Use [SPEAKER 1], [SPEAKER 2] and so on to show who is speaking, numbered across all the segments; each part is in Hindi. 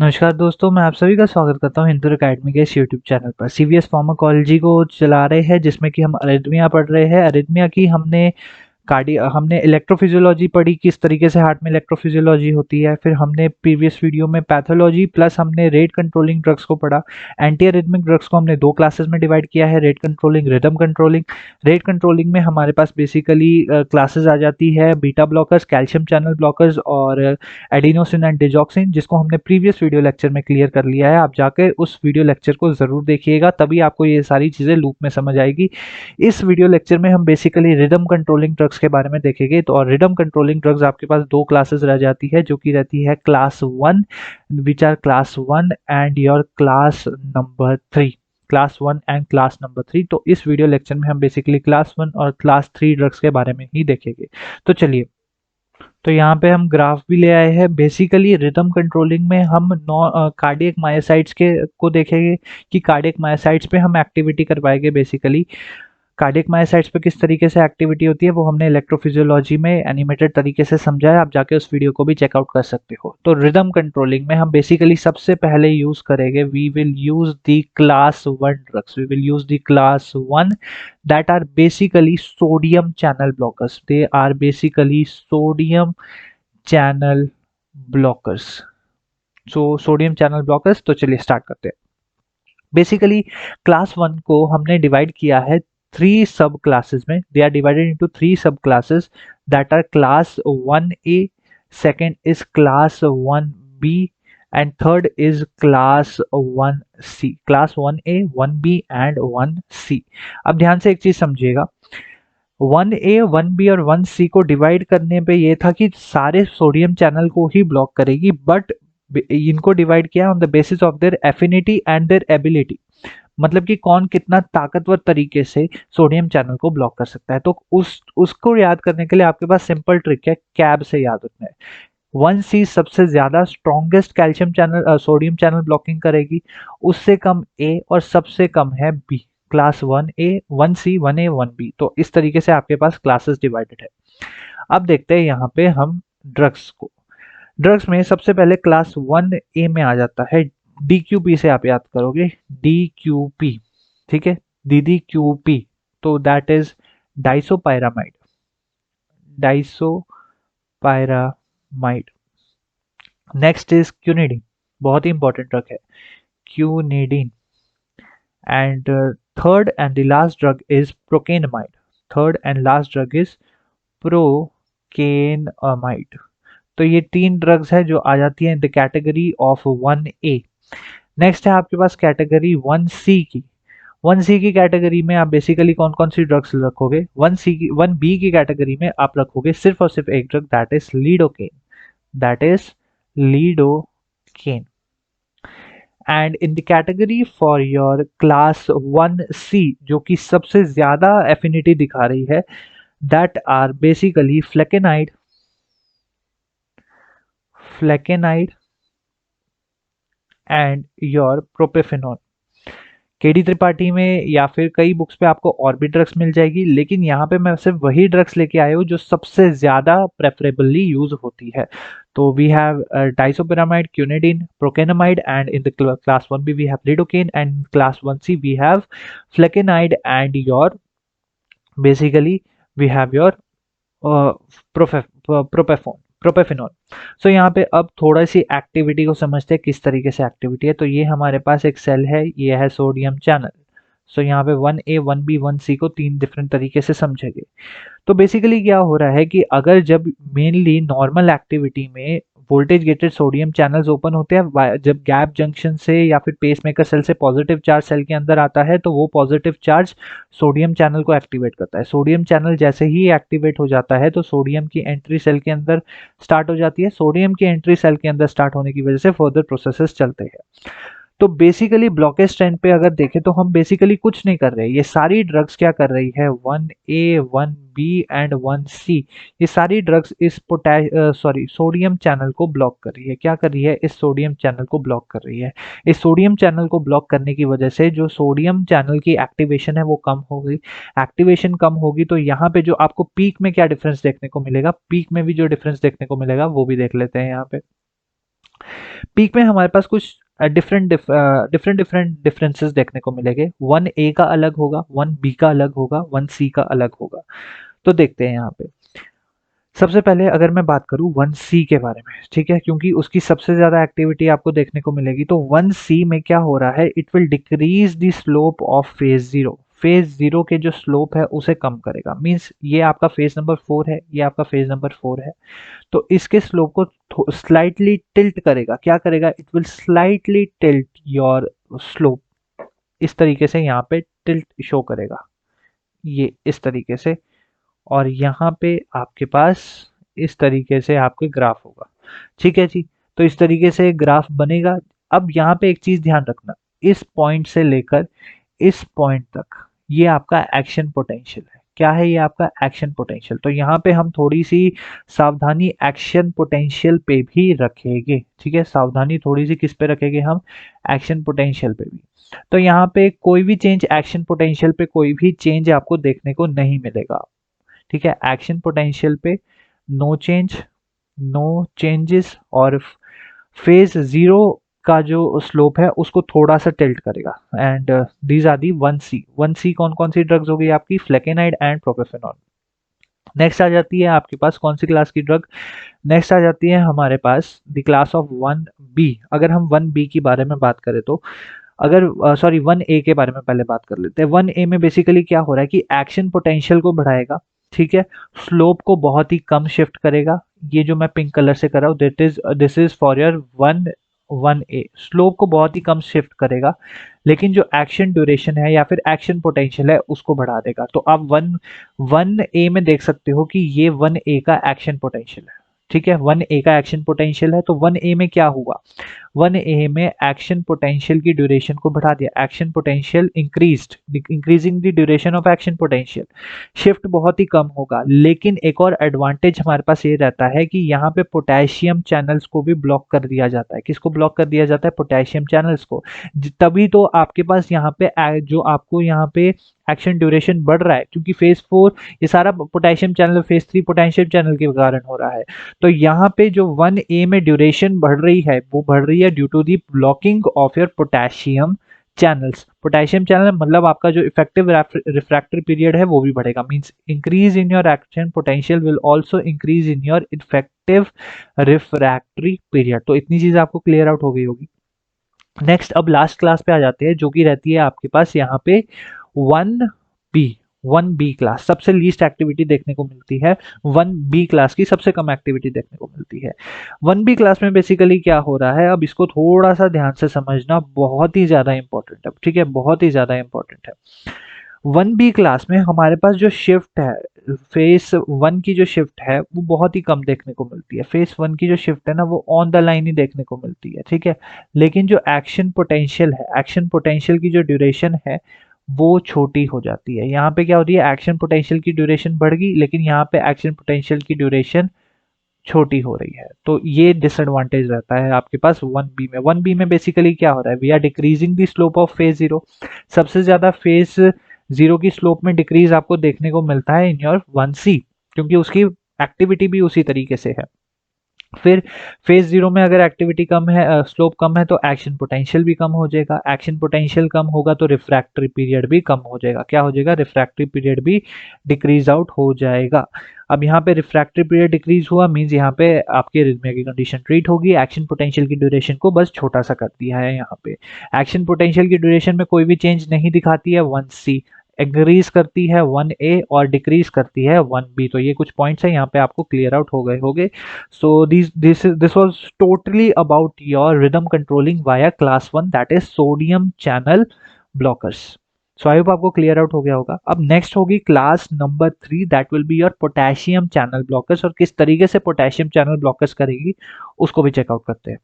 [SPEAKER 1] नमस्कार दोस्तों, मैं आप सभी का स्वागत करता हूं हिंदू एकेडमी के इस यूट्यूब चैनल पर। सीवीएस फार्माकोलॉजी को चला रहे हैं, जिसमें कि हम अरिथमिया पढ़ रहे हैं। अरिथमिया की हमने इलेक्ट्रोफिजियोलॉजी पढ़ी, किस तरीके से हार्ट में इलेक्ट्रोफिजियोलॉजी होती है। फिर हमने प्रीवियस वीडियो में पैथोलॉजी प्लस हमने रेट कंट्रोलिंग ड्रग्स को पढ़ा। एंटी अरिथमिक ड्रग्स को हमने दो क्लासेस में डिवाइड किया है, rate controlling, rhythm controlling. Rate controlling में हमारे पास बेसिकली क्लासेस आ जाती है beta blockers, calcium channel blockers और एडिनोसिन एंड डिजॉक्सिन, जिसको हमने प्रीवियस वीडियो लेक्चर में क्लियर कर लिया है। आप जाके उस वीडियो लेक्चर को जरूर देखिएगा, तभी आपको ये सारी चीजें लूप में समझ आएगी। इस वीडियो लेक्चर में हम बेसिकली रिदम कंट्रोलिंग ड्रग्स के बारे में देखेंगे। तो और रिदम कंट्रोलिंग ड्रग्स आपके पास दो क्लासेस रह जाती है, जो कि रहती है class 1, which are class 1 and your class 1 and class number 3। तो इस वीडियो लेक्चर में हम बेसिकली क्लास 1 और क्लास 3 ड्रग्स के बारे में ही देखेंगे। तो चलिए, तो यहाँ पे हम ग्राफ भी ले आए हैं। बेसिकली रिदम कंट्रोलिंग में हम कार्डियक मायोसाइट्स के को देखेंगे कि कार्डियक मायोसाइट्स पे हम एक्टिविटी करवाएंगे। बेसिकली कार्डियक मायोसाइट्स पे किस तरीके से एक्टिविटी होती है वो हमने इलेक्ट्रोफिजियोलॉजी में एनिमेटेड तरीके से समझा है। आप जाके उस वीडियो को भी चेकआउट कर सकते हो। तो रिदम कंट्रोलिंग में हम बेसिकली सबसे पहले यूज करेंगे, we will use the class 1 drugs. We will use the class 1 that are basically sodium channel blockers. They are basically sodium channel blockers. So sodium channel blockers। तो चलिए स्टार्ट करते हैं। बेसिकली क्लास 1 को हमने डिवाइड किया है थ्री सब क्लासेस में। They are divided into three sub classes that are class 1A, second is class 1B and third is class 1C। Class 1A, 1B and 1C। अब ध्यान से एक चीज समझिएगा, 1A, 1B और 1C को डिवाइड करने पे ये था कि सारे सोडियम चैनल को ही ब्लॉक करेगी, बट इनको डिवाइड किया on the basis of their affinity and their ability. मतलब कि कौन कितना ताकतवर तरीके से सोडियम चैनल को ब्लॉक कर सकता है। तो उसको याद करने के लिए आपके पास सिंपल ट्रिक है, कैब से याद रखना है। 1C सबसे ज्यादा strongest calcium channel sodium channel blocking करेगी, उससे कम A और सबसे कम है B। Class 1A, 1C, 1A, 1B। तो इस तरीके से आपके पास क्लासेस डिवाइडेड है। अब देखते हैं यहाँ पे हम ड्रग्स को। ड्रग्स में सबसे पहले क्लास 1A में आ जाता है DQP। से आप याद करोगे DQP, ठीक है, DDQP। तो that is disopyramide. Disopyramide. Next is quinidine, बहुत ही इंपॉर्टेंट ड्रग है quinidine. And third and the last drug is procainamide. Third and last drug is procainamide. तो ये तीन ड्रग्स है जो आ जाती है in the category of 1A। Next है आपके पास कैटेगरी 1C की। 1C की कैटेगरी में आप बेसिकली कौन कौन सी ड्रग्स रखोगे? 1B की कैटेगरी में आप रखोगे सिर्फ और सिर्फ एक drug, that is lidocaine. That is lidocaine. And in the category for your class 1C, जो कि सबसे ज्यादा एफिनिटी दिखा रही है, that are basically flecainide, flecainide and your propafenone. KD Tripathi में या फिर कई बुक्स पे आपको और भी ड्रग्स मिल जाएगी, लेकिन यहाँ पे मैं सिर्फ वही ड्रग्स लेके आया हूँ जो सबसे ज्यादा प्रेफरेबली यूज होती है। तो we have disopyramide, quinidine, procainamide and in the class 1B we have lidocaine and class 1C we have flecainide and your basically we have your propafenone. So यहाँ पे अब थोड़ा सी एक्टिविटी को समझते हैं, किस तरीके से एक्टिविटी है। तो ये हमारे पास एक सेल है, ये है सोडियम चैनल। सो यहाँ पे 1A, 1B, 1C को तीन डिफरेंट तरीके से समझेंगे। तो बेसिकली क्या हो रहा है कि अगर जब मेनली नॉर्मल एक्टिविटी में voltage gated sodium channels open होते हैं, जब गैप जंक्शन से या फिर पेसमेकर सेल से पॉजिटिव चार्ज सेल के अंदर आता है, तो वो पॉजिटिव चार्ज सोडियम चैनल को एक्टिवेट करता है। सोडियम चैनल जैसे ही एक्टिवेट हो जाता है तो सोडियम की एंट्री सेल के अंदर स्टार्ट हो जाती है। सोडियम की एंट्री सेल के अंदर स्टार्ट होने की वजह से फर्दर प्रोसेसेस चलते हैं। तो बेसिकली ब्लॉकेज ट्रेंड पे अगर देखें तो हम बेसिकली कुछ नहीं कर रहे। ये सारी ड्रग्स क्या कर रही है, 1A, 1B एंड 1C, ये सारी ड्रग्स इस सोडियम चैनल को ब्लॉक कर रही है। क्या कर रही है? इस सोडियम चैनल को ब्लॉक कर रही है। इस सोडियम चैनल को ब्लॉक करने की वजह से जो सोडियम चैनल की एक्टिवेशन है वो कम हो गई। एक्टिवेशन कम होगी तो यहाँ पे जो आपको पीक में क्या डिफरेंस देखने को मिलेगा, पीक में भी जो डिफरेंस देखने को मिलेगा वो भी देख लेते हैं यहाँ पे। पीक में हमारे पास कुछ डिफरेंट डिफरेंसेस देखने को मिलेंगे। 1A का अलग होगा, 1B का अलग होगा, 1C का अलग होगा। तो देखते हैं यहाँ पे। सबसे पहले अगर मैं बात करूं 1C के बारे में, ठीक है, क्योंकि उसकी सबसे ज्यादा एक्टिविटी आपको देखने को मिलेगी। तो 1C में क्या हो रहा है, it will decrease the slope of phase zero. Phase zero के जो स्लोप है उसे कम करेगा। मींस ये आपका फेज नंबर 4 है, ये आपका फेज नंबर 4 है, तो इसके स्लोप को स्लाइटली टिल्ट करेगा। क्या करेगा, it will slightly tilt your slope. इस तरीके से यहाँ पे टिल्ट शो करेगा, ये इस तरीके से। और यहाँ पे आपके पास इस तरीके से आपके ग्राफ होगा, ठीक है जी। तो इस तरीके से ग्राफ बनेगा। अब यहाँ पे एक चीज ध्यान रखना, इस पॉइंट से लेकर इस पॉइंट तक ये आपका एक्शन पोटेंशियल है। क्या है, ये आपका एक्शन पोटेंशियल। तो यहाँ पे हम थोड़ी सी सावधानी एक्शन पोटेंशियल पे भी रखेंगे, ठीक है। सावधानी थोड़ी सी किस पे रखेंगे हम, एक्शन पोटेंशियल पे भी। तो यहाँ पे कोई भी चेंज, एक्शन पोटेंशियल पे कोई भी चेंज आपको देखने को नहीं मिलेगा, ठीक है। एक्शन पोटेंशियल पे नो चेंज, नो चेंजेस। और फेज जीरो का जो स्लोप है उसको थोड़ा सा टिल्ट करेगा। And these are the 1C। 1C कौन कौन सी ड्रग्स हो गई आपकी, फ्लेकेनाइड एंड प्रोपेफेनॉल। नेक्स्ट आ जाती है आपके पास कौन सी क्लास की ड्रग, नेक्स्ट आ जाती है हमारे पास द क्लास ऑफ 1B। अगर हम 1B के बारे में बात करें तो, अगर सॉरी 1A के बारे में पहले बात कर लेते हैं। 1A में बेसिकली क्या हो रहा है कि एक्शन पोटेंशियल को बढ़ाएगा, ठीक है। स्लोप को बहुत ही कम शिफ्ट करेगा। ये जो मैं पिंक कलर से कर रहा हूँ, this is for your 1A। Slope को बहुत ही कम शिफ्ट करेगा, लेकिन जो एक्शन ड्यूरेशन है या फिर एक्शन पोटेंशियल है उसको बढ़ा देगा। तो आप 1A में देख सकते हो कि ये 1A का एक्शन पोटेंशियल है, ठीक है। 1A का एक्शन पोटेंशियल है। तो 1A में क्या हुआ, 1A में एक्शन पोटेंशियल की ड्यूरेशन को बढ़ा दिया। Action potential increasing the duration of action potential. Shift बहुत ही कम होगा। लेकिन एक और एडवांटेज हमारे पास ये रहता है कि यहाँ पे पोटेशियम चैनल्स को भी ब्लॉक कर दिया जाता है। किसको ब्लॉक कर दिया जाता है, पोटेशियम चैनल्स को। तभी तो आपके पास यहाँ पे जो आपको यहाँ पे एक्शन ड्यूरेशन बढ़ रहा है, क्योंकि फेज 4 ये सारा potassium channel, phase 3 potassium channel के कारण हो रहा है। तो यहाँ पे जो 1A में ड्यूरेशन बढ़ रही है वो बढ़ रही है due to the blocking of your potassium channels. Potassium channel मतलब आपका जो इफेक्टिव रिफ्रैक्टरी पीरियड है वो भी बढ़ेगा। Means increase in your action potential will also increase in your effective refractory period. तो इतनी चीज आपको क्लियर आउट हो गई होगी। नेक्स्ट अब लास्ट क्लास पे आ जाते हैं, जो कि रहती है आपके पास यहाँ पे 1B। 1B क्लास सबसे लीस्ट एक्टिविटी देखने को मिलती है। 1B क्लास की सबसे कम एक्टिविटी देखने को मिलती है। 1B क्लास में बेसिकली क्या हो रहा है, अब इसको थोड़ा सा ध्यान से समझना बहुत ही ज्यादा इंपॉर्टेंट है, ठीक है, बहुत ही ज्यादा इंपॉर्टेंट है। 1B क्लास में हमारे पास जो शिफ्ट है, फेस 1 की जो शिफ्ट है वो बहुत ही कम देखने को मिलती है। फेस 1 की जो शिफ्ट है ना वो ऑन द लाइन ही देखने को मिलती है, ठीक है। लेकिन जो एक्शन पोटेंशियल है, एक्शन पोटेंशियल की जो ड्यूरेशन है वो छोटी हो जाती है। यहाँ पे क्या होती है, एक्शन पोटेंशियल की ड्यूरेशन बढ़ गई, लेकिन यहाँ पे एक्शन पोटेंशियल की ड्यूरेशन छोटी हो रही है। तो ये डिसएडवांटेज रहता है आपके पास 1B में। 1B में बेसिकली क्या हो रहा है, we are decreasing the slope of phase zero. सबसे ज्यादा फेज जीरो की स्लोप में डिक्रीज आपको देखने को मिलता है इन योर 1C, क्योंकि उसकी एक्टिविटी भी उसी तरीके से है। फिर फेज जीरो में अगर एक्टिविटी कम है, स्लोप कम है, तो एक्शन पोटेंशियल भी कम हो जाएगा। एक्शन पोटेंशियल कम होगा तो रिफ्रैक्टरी पीरियड भी कम हो जाएगा। क्या हो जाएगा, रिफ्रैक्टरी पीरियड भी डिक्रीज आउट हो जाएगा। अब यहाँ पे रिफ्रैक्टरी पीरियड डिक्रीज हुआ, मींस यहाँ पे आपकी एरिथमिया की कंडीशन ट्रीट होगी। एक्शन पोटेंशियल की ड्यूरेशन को बस छोटा सा कर दिया है। यहाँ पे एक्शन पोटेंशियल की ड्यूरेशन में कोई भी चेंज नहीं दिखाती है 1C, इंक्रीज करती है 1A और डिक्रीज करती है 1B। तो ये कुछ पॉइंट्स है यहाँ पे आपको क्लियर आउट हो गए होंगे। So this was totally about your rhythm controlling via class 1, that is sodium channel blockers. So I hope आपको क्लियर आउट हो गया होगा। अब नेक्स्ट होगी class number 3, that will be your potassium channel blockers. और किस तरीके से पोटेशियम चैनल ब्लॉकर्स करेगी उसको भी चेकआउट करते हैं।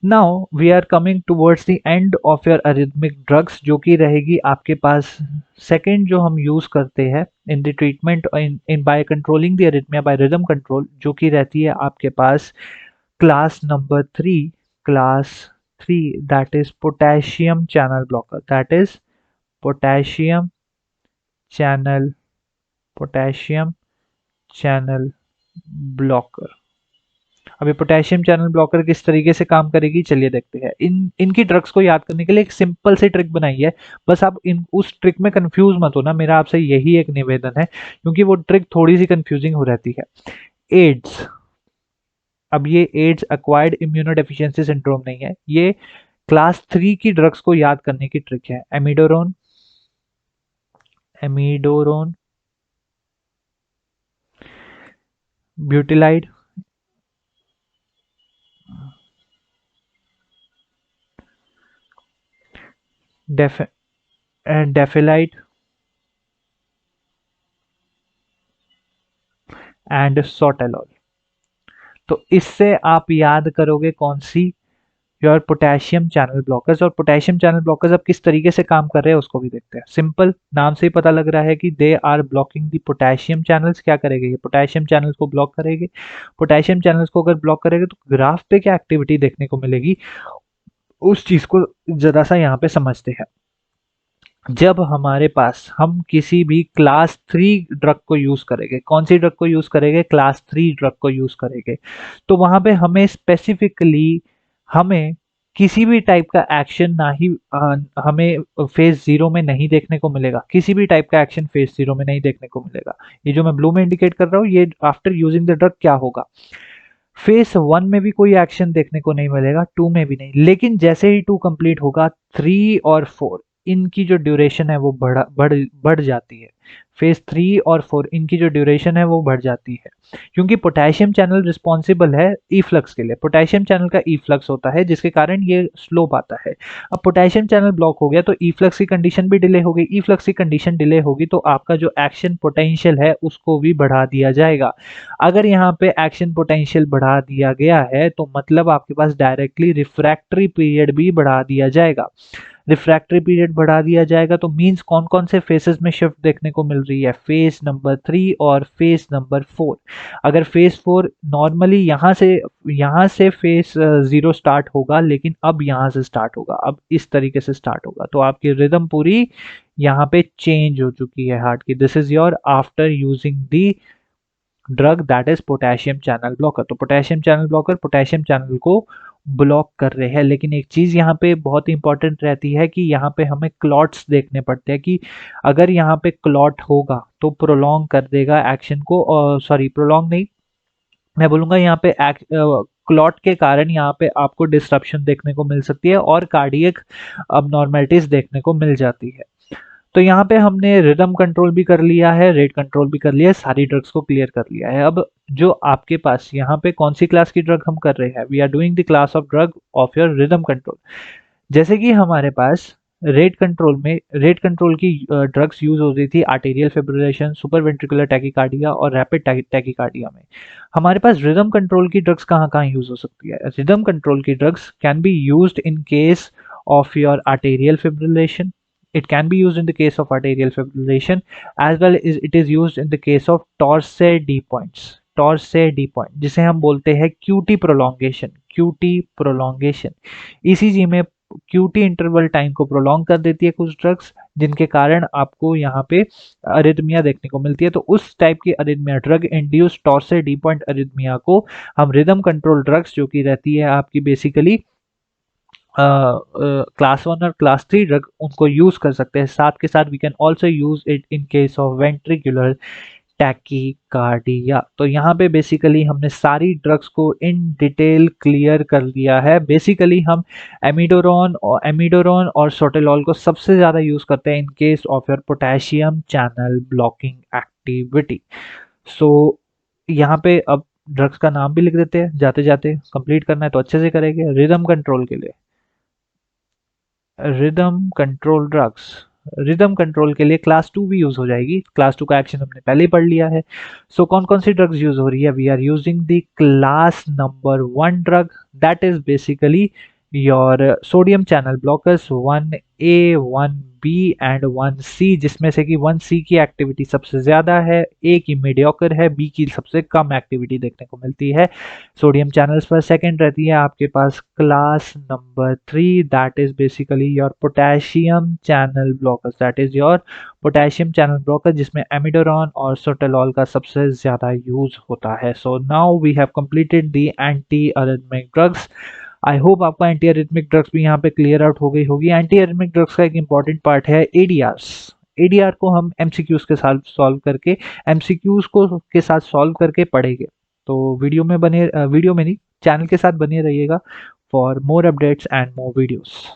[SPEAKER 1] Now we are coming towards the end of your arrhythmic drugs, जो कि रहेगी आपके पास सेकेंड जो हम यूज करते हैं in the treatment in by controlling the arrhythmia by rhythm control, जो कि रहती है आपके पास class number 3। Class 3 that is potassium channel blocker, that is potassium channel potassium channel blocker. अभी पोटेशियम चैनल ब्लॉकर किस तरीके से काम करेगी चलिए देखते हैं। इनकी ड्रग्स को याद करने के लिए एक सिंपल सी ट्रिक बनाई है, बस आप इन उस ट्रिक में कंफ्यूज मत होना, मेरा आपसे यही एक निवेदन है, क्योंकि वो ट्रिक थोड़ी सी कंफ्यूजिंग हो रहती है। एड्स, अब ये एड्स एक्वायर्ड इम्यूनोडेफिशिएंसी सिंड्रोम नहीं है, ये क्लास 3 की ड्रग्स को याद करने की ट्रिक है। एमिडोरोन, एमिडोरोन, ब्यूटिलाइड, डेफ डेफिलाइट एंड सोटेलॉल। तो इससे आप याद करोगे कौन सी, योर पोटेशियम चैनल ब्लॉकर्स। और पोटेशियम चैनल ब्लॉकर्स अब किस तरीके से काम कर रहे हैं उसको भी देखते हैं। सिंपल, नाम से ही पता लग रहा है कि they are blocking the potassium channels. क्या करेंगे ये, पोटेशियम चैनल्स को ब्लॉक करेंगे। पोटेशियम चैनल्स को अगर ब्लॉक करेंगे तो ग्राफ पे क्या एक्टिविटी देखने को मिलेगी, उस चीज को जरा सा यहाँ पे समझते हैं। जब हमारे पास हम किसी भी क्लास 3 ड्रग को यूज करेंगे, कौन सी ड्रग को यूज करेंगे, क्लास 3 ड्रग को यूज करेंगे, तो वहां पे हमें स्पेसिफिकली हमें किसी भी टाइप का एक्शन ना ही हमें फेज 0 में नहीं देखने को मिलेगा, किसी भी टाइप का एक्शन फेज 0 में नहीं देखने को मिलेगा। ये जो मैं ब्लू में इंडिकेट कर रहा हूँ ये आफ्टर यूजिंग द ड्रग क्या होगा, फेस 1 में भी कोई एक्शन देखने को नहीं मिलेगा, 2 में भी नहीं, लेकिन जैसे ही 2 कंप्लीट होगा 3 और 4 इनकी जो ड्यूरेशन है वो बढ़ जाती है। फेज 3 और 4 इनकी जो ड्यूरेशन है वो बढ़ जाती है, क्योंकि पोटेशियम चैनल रिस्पॉन्सिबल है ईफ्लक्स के लिए। पोटेशियम चैनल का ईफ्लक्स होता है जिसके कारण ये स्लोप आता है। अब पोटेशियम चैनल ब्लॉक हो गया तो ईफ्लक्स की कंडीशन भी डिले हो गई, ईफ्लक्स की कंडीशन डिले होगी तो आपका जो एक्शन पोटेंशियल है उसको भी बढ़ा दिया जाएगा। अगर यहाँ पे एक्शन पोटेंशियल बढ़ा दिया गया है तो मतलब आपके पास डायरेक्टली रिफ्रैक्टरी पीरियड भी बढ़ा दिया जाएगा। रिफ्रैक्टरी पीरियड बढ़ा दिया जाएगा तो मींस कौन कौन से फेसेस में शिफ्ट देखने को मिल रही है, फेज नंबर 3 और फेज नंबर 4। अगर फेज 4 नॉर्मली यहाँ से फेज 0 स्टार्ट होगा, लेकिन अब यहाँ से स्टार्ट होगा, अब इस तरीके से स्टार्ट होगा, तो आपकी रिदम पूरी यहाँ पे चेंज हो चुकी है हार्ट की। This is your after using the drug that is potassium channel blocker. तो potassium channel blocker potassium channel को ब्लॉक कर रहे हैं, लेकिन एक चीज यहाँ पे बहुत इंपॉर्टेंट रहती है कि यहाँ पे हमें क्लॉट्स देखने पड़ते हैं कि अगर यहाँ पे क्लॉट होगा तो प्रोलॉन्ग कर देगा एक्शन को, सॉरी प्रोलॉन्ग नहीं, मैं बोलूंगा यहाँ पे क्लॉट के कारण यहाँ पे आपको डिस्ट्रप्शन देखने को मिल सकती है और कार्डियक अबनॉर्मलिटीज देखने को मिल जाती है। तो यहाँ पे हमने रिदम कंट्रोल भी कर लिया है, रेट कंट्रोल भी कर लिया है, सारी ड्रग्स को क्लियर कर लिया है। अब जो आपके पास यहाँ पे कौन सी क्लास की ड्रग हम कर रहे हैं, we are doing the class of drug of your rhythm control. जैसे कि हमारे पास रेट कंट्रोल की ड्रग्स यूज होती थी arterial fibrillation, super ventricular tachycardia और रैपिड टैकीकार्डिया में। हमारे पास रिदम कंट्रोल की ड्रग्स कहाँ कहाँ यूज हो सकती है, रिदम कंट्रोल की drugs can be used in case of your arterial fibrillation. It can be used in the case of arterial fibrillation as well as it is used in the case of Torsades points. Torsades point जिसे हम बोलते हैं QT prolongation, QT prolongation। ECG में QT इंटरवल टाइम को प्रोलॉन्ग कर देती है कुछ ड्रग्स, जिनके कारण आपको यहाँ पे अरिथमिया देखने को मिलती है। तो उस टाइप की arrhythmia, drug induced torsades de pointes arrhythmia को हम रिदम कंट्रोल ड्रग्स जो कि रहती है आपकी बेसिकली क्लास 1 और क्लास 3 ड्रग, उनको यूज कर सकते हैं। साथ के साथ we can also use it in case of ventricular tachycardia. तो यहाँ पे बेसिकली हमने सारी ड्रग्स को इन डिटेल क्लियर कर लिया है। बेसिकली हम एमिडोरॉन और सोटेलॉल को सबसे ज्यादा यूज करते हैं in case of your potassium channel blocking activity. So यहाँ पे अब ड्रग्स का नाम भी लिख देते हैं, जाते जाते कंप्लीट करना है तो अच्छे से करेंगे। रिदम कंट्रोल के लिए rhythm control drugs, rhythm control के लिए क्लास 2 भी यूज हो जाएगी। क्लास 2 का एक्शन हमने पहले ही पढ़ लिया है। सो कौन कौन सी ड्रग्स यूज हो रही है, we are using the class number 1 drug that is basically your sodium channel blockers 1A, B and 1 C, जिसमें से कि 1 सी की एक्टिविटी सबसे ज़्यादा है, ए की मीडियोकर है, बी की सबसे कम एक्टिविटी देखने को मिलती है। सोडियम चैनल्स पर सेकंड रहती है आपके पास class number 3, that is basically your potassium channel blockers, that is your potassium channel blocker, जिसमें एमिडोरॉन और सोटेलॉल का सबसे ज़्यादा यूज होता है। So now we have completed the anti arrhythmic drugs. I hope आपका एंटी अरिथमिक ड्रग्स भी यहाँ पे क्लियर आउट हो गई होगी। एंटी अरिथमिक ड्रग्स का एक इंपॉर्टेंट पार्ट है एडीआरस। एडीआर को हम एमसीक्यूज के साथ सॉल्व करके एमसीक्यूज को के साथ सॉल्व करके पढ़ेंगे। तो वीडियो में नहीं, चैनल के साथ बने रहिएगा for more updates and more videos.